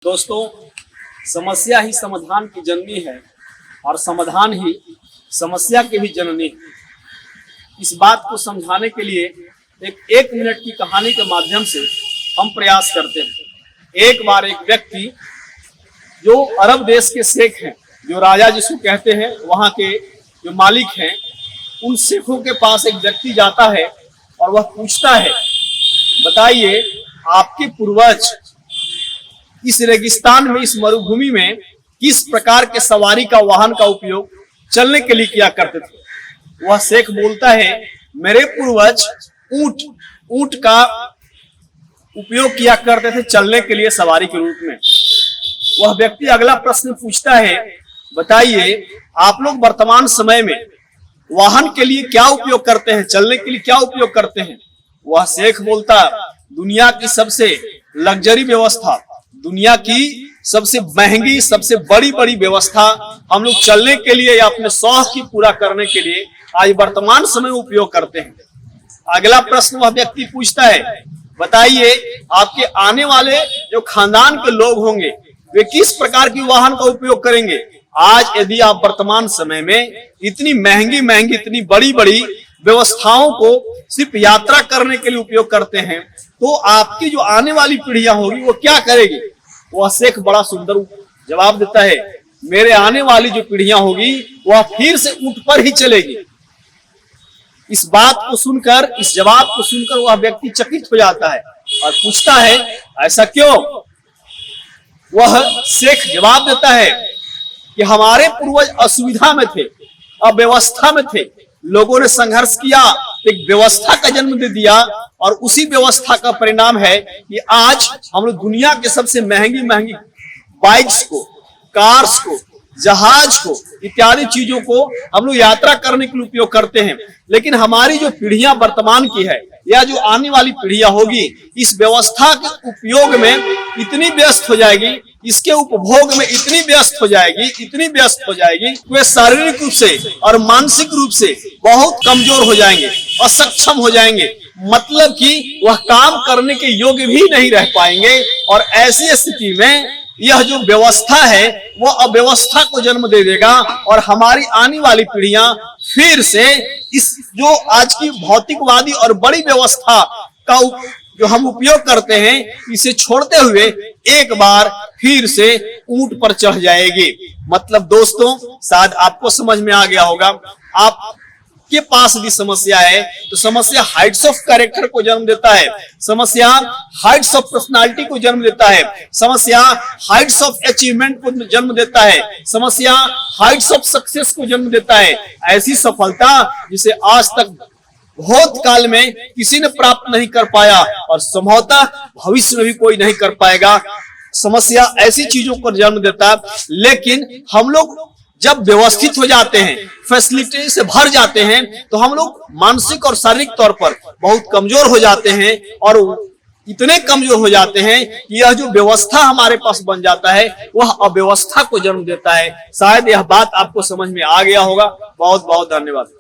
दोस्तों, समस्या ही समाधान की जननी है और समाधान ही समस्या की भी जननी है। इस बात को समझाने के लिए एक मिनट की कहानी के माध्यम से हम प्रयास करते हैं। एक बार एक व्यक्ति जो अरब देश के शेख हैं, जो राजा जिसको कहते हैं, वहाँ के जो मालिक हैं, उन शेखों के पास एक व्यक्ति जाता है और वह पूछता है, बताइए आपके पूर्वज इस रेगिस्तान में, इस मरुभूमि में किस प्रकार के सवारी का वाहन का उपयोग चलने के लिए किया करते थे। वह शेख बोलता है, मेरे पूर्वज ऊंट का उपयोग किया करते थे चलने के लिए सवारी के रूप में। वह व्यक्ति अगला प्रश्न पूछता है, बताइए आप लोग वर्तमान समय में वाहन के लिए क्या उपयोग करते हैं, चलने के लिए क्या उपयोग करते हैं। वह शेख बोलता, दुनिया की सबसे लग्जरी व्यवस्था, दुनिया की सबसे महंगी, सबसे बड़ी बड़ी व्यवस्था हम लोग चलने के लिए या अपने शौक की पूरा करने के लिए आज वर्तमान समय में उपयोग करते हैं। अगला प्रश्न वह व्यक्ति पूछता है, बताइए आपके आने वाले जो खानदान के लोग होंगे वे किस प्रकार की वाहन का उपयोग करेंगे। आज यदि आप वर्तमान समय में इतनी महंगी महंगी, इतनी बड़ी बड़ी व्यवस्थाओं को सिर्फ यात्रा करने के लिए उपयोग करते हैं, तो आपकी जो आने वाली पीढ़ियां होगी वो क्या करेगी। वह शेख बड़ा सुंदर जवाब देता है, मेरे आने वाली जो पीढ़ियां होगी वह फिर से ऊंट पर ही चलेगी। इस बात को सुनकर, इस जवाब को सुनकर वह व्यक्ति चकित हो जाता है और पूछता है, ऐसा क्यों। वह शेख जवाब देता है कि हमारे पूर्वज असुविधा में थे, अव्यवस्था में थे, लोगों ने संघर्ष किया, एक व्यवस्था का जन्म दे दिया और उसी व्यवस्था का परिणाम है कि आज हम लोग दुनिया के सबसे महंगी महंगी बाइक्स को, कार्स को, जहाज को, इत्यादि चीजों को हम लोग यात्रा करने के लिए उपयोग करते हैं। लेकिन हमारी जो पीढ़ियां वर्तमान की है या जो आने वाली पीढ़ियां होगी, इस व्यवस्था के उपयोग में इतनी व्यस्त हो जाएगी, इसके उपभोग में इतनी व्यस्त हो जाएगी, इतनी व्यस्त हो जाएगी, वे शारीरिक रूप से और मानसिक रूप से बहुत कमजोर हो जाएंगे, असक्षम हो जाएंगे, मतलब कि वह काम करने के योग्य भी नहीं रह पाएंगे। और ऐसी स्थिति में यह जो व्यवस्था है वो अव्यवस्था को जन्म दे देगा और हमारी आने वाली पीढ़ियां फिर से इस जो आज की भौतिकवादी और बड़ी व्यवस्था का जो हम उपयोग करते हैं, इसे छोड़ते हुए एक बार फिर से ऊंट पर चढ़ जाएगी। मतलब दोस्तों, शायद आपको समझ में आ गया होगा। आपके पास भी समस्या है तो समस्या हाइट्स ऑफ कैरेक्टर को जन्म देता है, समस्या हाइट्स ऑफ पर्सनालिटी को जन्म देता है, समस्या हाइट्स ऑफ अचीवमेंट को जन्म देता है, समस्या हाइट्स ऑफ सक्सेस को जन्म देता है। ऐसी सफलता जिसे आज तक बहुत काल में किसी ने प्राप्त नहीं कर पाया और संभवतः भविष्य में भी कोई नहीं कर पाएगा। समस्या ऐसी चीजों को जन्म देता है। लेकिन हम लोग जब व्यवस्थित हो जाते हैं, फैसिलिटी से भर जाते हैं, तो हम लोग मानसिक और शारीरिक तौर पर बहुत कमजोर हो जाते हैं और इतने कमजोर हो जाते हैं कि यह जो व्यवस्था हमारे पास बन जाता है वह अव्यवस्था को जन्म देता है। शायद यह बात आपको समझ में आ गया होगा। बहुत बहुत धन्यवाद।